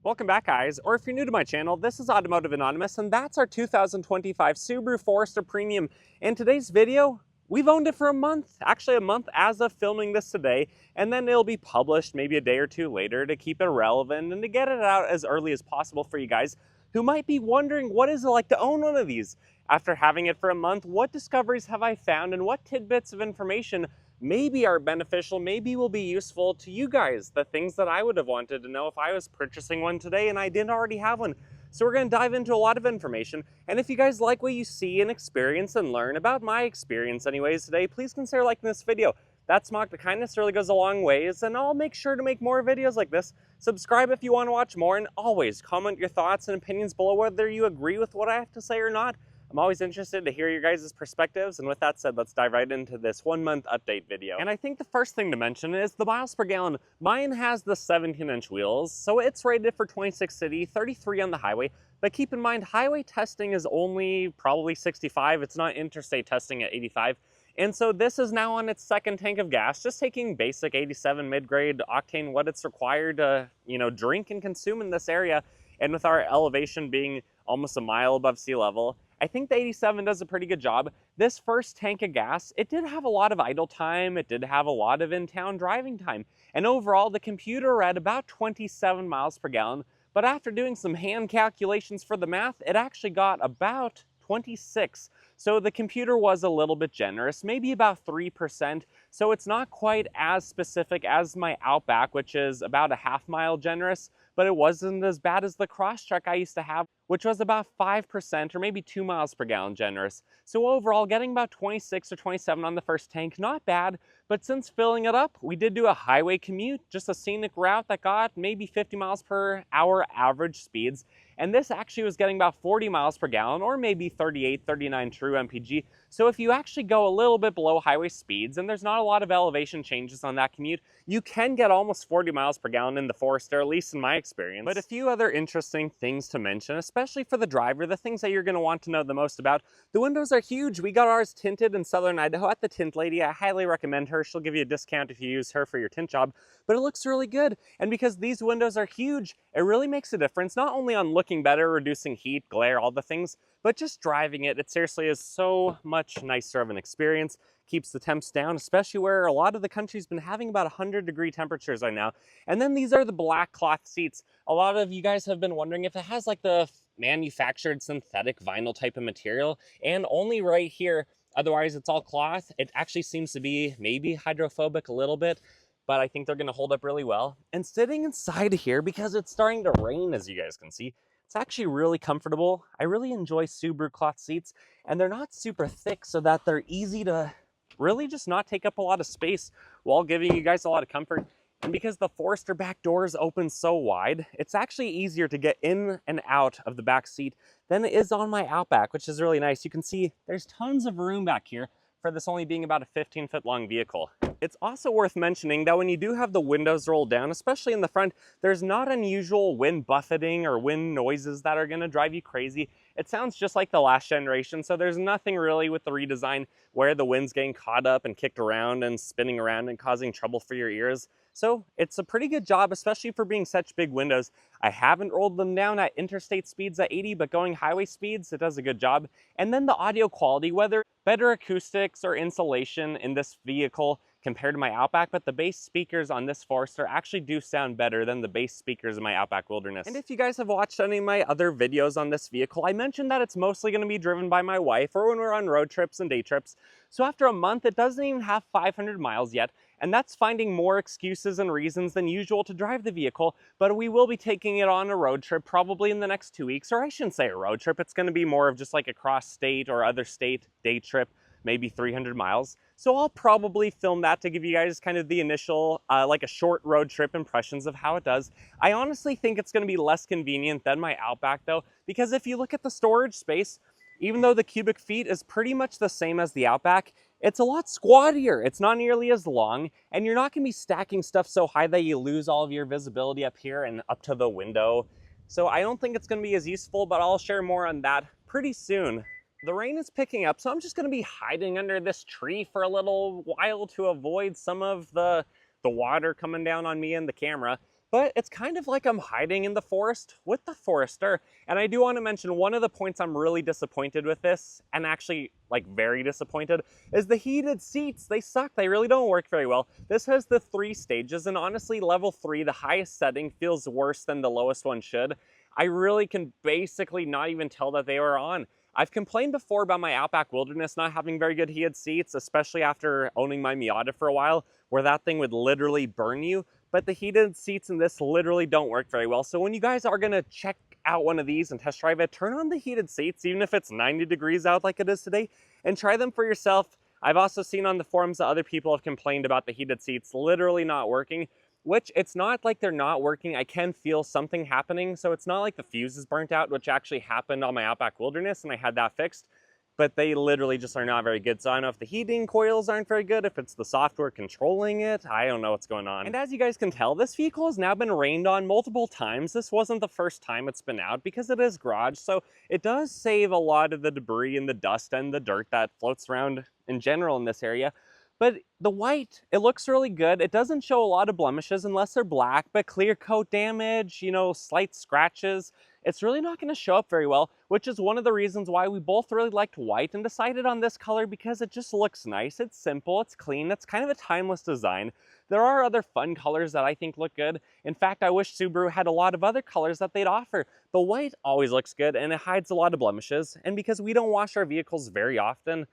Welcome back, guys, or if you're new to my channel, this is Automotive Anonymous, and that's our 2025 Subaru Forester Premium. In today's video, we've owned it for a month, actually a month as of filming this today, and then it'll be published maybe a day or two later to keep it relevant and to get it out as early as possible for you guys who might be wondering what is it like to own one of these. After having it for a month, what discoveries have I found and what tidbits of information maybe are beneficial, maybe will be useful to you guys, the things that I would have wanted to know if I was purchasing one today and I didn't already have one. So we're going to dive into a lot of information, and if you guys like what you see and experience and learn about my experience anyways today, please consider liking this video. That small act of kindness really goes a long ways, and I'll make sure to make more videos like this. Subscribe if you want to watch more, and always comment your thoughts and opinions below whether you agree with what I have to say or not. I'm always interested to hear your guys' perspectives, and with that said, let's dive right into this 1 month update video. And I think the first thing to mention is the miles per gallon. Mine has the 17-inch wheels, so it's rated for 26 city, 33 on the highway, but keep in mind, highway testing is only probably 65, it's not interstate testing at 85. And so this is now on its second tank of gas, just taking basic 87 mid-grade octane, what it's required to, drink and consume in this area. And with our elevation being almost a mile above sea level, I think the 87 does a pretty good job. This first tank of gas, it did have a lot of idle time, it did have a lot of in-town driving time, and overall the computer read about 27 miles per gallon, but after doing some hand calculations for the math, it actually got about 26. So the computer was a little bit generous, maybe about 3%, so it's not quite as specific as my Outback, which is about a half-mile generous, but it wasn't as bad as the Crosstrek I used to have, which was about 5% or maybe 2 miles per gallon generous. So overall, getting about 26 or 27 on the first tank, not bad, but since filling it up, we did do a highway commute, just a scenic route that got maybe 50 miles per hour average speeds, and this actually was getting about 40 miles per gallon or maybe 38, 39 true MPG. So if you actually go a little bit below highway speeds and there's not a lot of elevation changes on that commute, you can get almost 40 miles per gallon in the Forester, at least in my experience. But a few other interesting things to mention, especially for the driver, the things that you're going to want to know the most about. The windows are huge. We got ours tinted in Southern Idaho at the Tint Lady. I highly recommend her. She'll give you a discount if you use her for your tint job, but it looks really good. And because these windows are huge, it really makes a difference, not only on looking better, reducing heat, glare, all the things, but just driving it. It seriously is so much nicer of an experience. Keeps the temps down, especially where a lot of the country's been having about 100-degree temperatures right now. And then these are the black cloth seats. A lot of you guys have been wondering if it has like the manufactured synthetic vinyl type of material, and only right here. Otherwise, it's all cloth. It actually seems to be maybe hydrophobic a little bit, but I think they're going to hold up really well. And sitting inside here, because it's starting to rain, as you guys can see, it's actually really comfortable. I really enjoy Subaru cloth seats, and they're not super thick so that they're easy to really just not take up a lot of space while giving you guys a lot of comfort. And because the Forester back doors open so wide, it's actually easier to get in and out of the back seat than it is on my Outback, which is really nice. You can see there's tons of room back here for this only being about a 15-foot long vehicle. It's also worth mentioning that when you do have the windows rolled down, especially in the front, there's not unusual wind buffeting or wind noises that are going to drive you crazy. It sounds just like the last generation, so there's nothing really with the redesign where the wind's getting caught up and kicked around and spinning around and causing trouble for your ears. So it's a pretty good job, especially for being such big windows. I haven't rolled them down at interstate speeds at 80, but going highway speeds, it does a good job. And then the audio quality, whether better acoustics or insulation in this vehicle compared to my Outback, but the bass speakers on this Forester actually do sound better than the bass speakers in my Outback Wilderness. And if you guys have watched any of my other videos on this vehicle, I mentioned that it's mostly going to be driven by my wife or when we're on road trips and day trips. So after a month, it doesn't even have 500 miles yet, and that's finding more excuses and reasons than usual to drive the vehicle, but we will be taking it on a road trip probably in the next 2 weeks, or I shouldn't say a road trip, it's going to be more of just like a cross-state or other state day trip, maybe 300 miles. So I'll probably film that to give you guys kind of the initial, like a short road trip impressions of how it does. I honestly think it's going to be less convenient than my Outback though, because if you look at the storage space, even though the cubic feet is pretty much the same as the Outback, it's a lot squattier. It's not nearly as long, and you're not going to be stacking stuff so high that you lose all of your visibility up here and up to the window. So I don't think it's going to be as useful, but I'll share more on that pretty soon. The rain is picking up, so I'm just going to be hiding under this tree for a little while to avoid some of the water coming down on me and the camera. but it's kind of like I'm hiding in the forest with the Forester. And I do want to mention one of the points I'm really disappointed with this, and actually like very disappointed, is the heated seats. They suck. They really don't work very well. This has the 3 stages, and honestly, level 3, the highest setting, feels worse than the lowest one should. I really can basically not even tell that they were on. I've complained before about my Outback Wilderness not having very good heated seats, especially after owning my Miata for a while, where that thing would literally burn you. But the heated seats in this literally don't work very well. So when you guys are gonna check out one of these and test drive it, turn on the heated seats, even if it's 90 degrees out like it is today, and try them for yourself. I've also seen on the forums that other people have complained about the heated seats literally not working, which it's not like they're not working. I can feel something happening. So it's not like the fuse is burnt out, which actually happened on my Outback Wilderness, and I had that fixed. But they literally just are not very good. So I don't know if the heating coils aren't very good, if it's the software controlling it, I don't know what's going on. And as you guys can tell, this vehicle has now been rained on multiple times. This wasn't the first time it's been out because it is garage, so it does save a lot of the debris and the dust and the dirt that floats around in general in this area. But the white, it looks really good. It doesn't show a lot of blemishes unless they're black, but clear coat damage, you know, slight scratches, it's really not going to show up very well, which is one of the reasons why we both really liked white and decided on this color, because it just looks nice. It's simple, it's clean, it's kind of a timeless design. There are other fun colors that I think look good. In fact, I wish Subaru had a lot of other colors that they'd offer. The white always looks good and it hides a lot of blemishes. And because we don't wash our vehicles very often,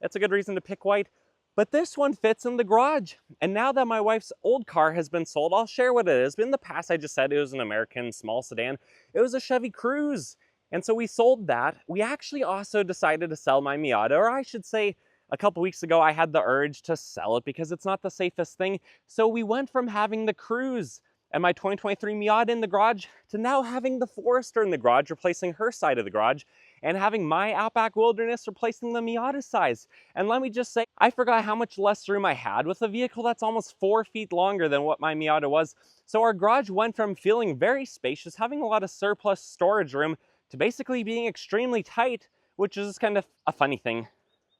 it's a good reason to pick white. But this one fits in the garage. And now that my wife's old car has been sold, I'll share what it is. But in the past, I just said it was an American small sedan. It was a Chevy Cruze. And so we sold that. We actually also decided to sell my Miata, or I should say, a couple weeks ago, I had the urge to sell it because it's not the safest thing. So we went from having the Cruze and my 2023 Miata in the garage to now having the Forester in the garage, replacing her side of the garage, and having my Outback Wilderness replacing the Miata size. And let me just say, I forgot how much less room I had with a vehicle that's almost 4 feet longer than what my Miata was. So our garage went from feeling very spacious, having a lot of surplus storage room, to basically being extremely tight, which is kind of a funny thing.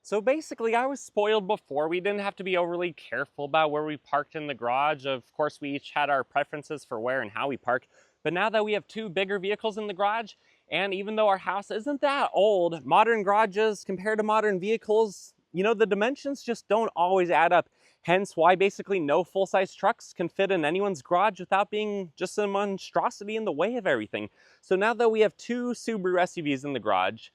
So basically, I was spoiled before. We didn't have to be overly careful about where we parked in the garage. Of course, we each had our preferences for where and how we park. But now that we have 2 bigger vehicles in the garage, and even though our house isn't that old, modern garages compared to modern vehicles, you know, the dimensions just don't always add up. Hence why basically no full-size trucks can fit in anyone's garage without being just a monstrosity in the way of everything. So now that we have 2 Subaru SUVs in the garage,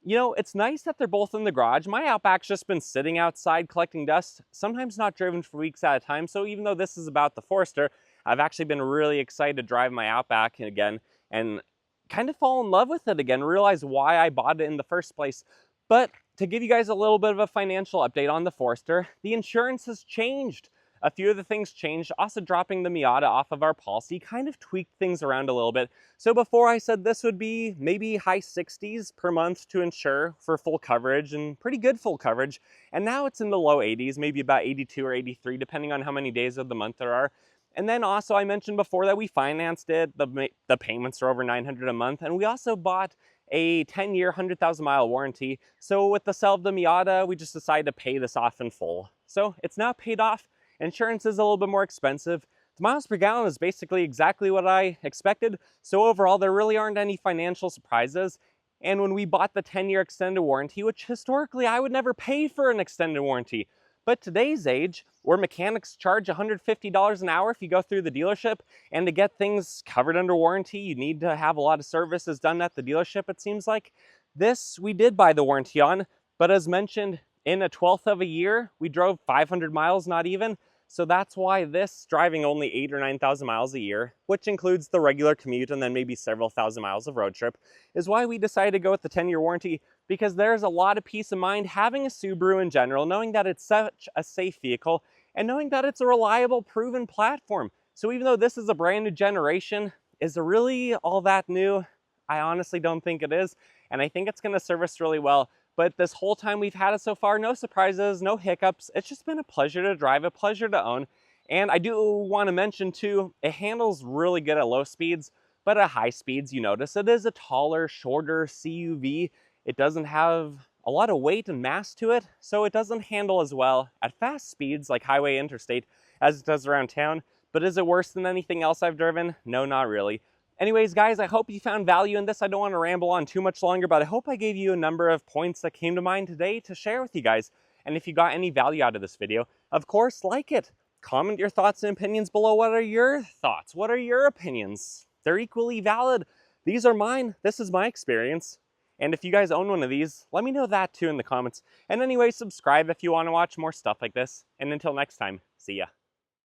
you know, it's nice that they're both in the garage. My Outback's just been sitting outside collecting dust, sometimes not driven for weeks at a time. So even though this is about the Forester, I've actually been really excited to drive my Outback again and kind of fall in love with it again, realize why I bought it in the first place. But to give you guys a little bit of a financial update on the Forester, the insurance has changed. A few of the things changed, also dropping the Miata off of our policy kind of tweaked things around a little bit. So before I said this would be maybe high 60s per month to insure for full coverage, and pretty good full coverage. And now it's in the low 80s, maybe about 82 or 83, depending on how many days of the month there are. And then also I mentioned before that we financed it, the payments are over $900 a month, and we also bought a 10-year, 100,000-mile warranty. So with the sale of the Miata, we just decided to pay this off in full. So it's now paid off. Insurance is a little bit more expensive. The miles per gallon is basically exactly what I expected. So overall, there really aren't any financial surprises. And when we bought the 10-year extended warranty, which historically I would never pay for an extended warranty, but today's age, where mechanics charge $150 an hour if you go through the dealership, and to get things covered under warranty, you need to have a lot of services done at the dealership, it seems like. This we did buy the warranty on, but as mentioned, in a 1/12 of a year, we drove 500 miles, not even. So that's why this, driving only 8,000 or 9,000 miles a year, which includes the regular commute and then maybe several thousand miles of road trip, is why we decided to go with the 10-year warranty, because there's a lot of peace of mind having a Subaru in general, knowing that it's such a safe vehicle and knowing that it's a reliable, proven platform. So even though this is a brand new generation, is it really all that new? I honestly don't think it is, and I think it's going to serve us really well. But this whole time we've had it so far, no surprises, no hiccups. It's just been a pleasure to drive, a pleasure to own. And I do want to mention too, it handles really good at low speeds, but at high speeds, you notice it is a taller, shorter CUV. It doesn't have a lot of weight and mass to it, so it doesn't handle as well at fast speeds like highway interstate as it does around town. But is it worse than anything else I've driven? No, not really. Anyways, guys, I hope you found value in this. I don't want to ramble on too much longer, but I hope I gave you a number of points that came to mind today to share with you guys. And if you got any value out of this video, of course, like it. Comment your thoughts and opinions below. What are your thoughts? What are your opinions? They're equally valid. These are mine. This is my experience. And if you guys own one of these, let me know that too in the comments. And anyway, subscribe if you want to watch more stuff like this. And until next time, see ya.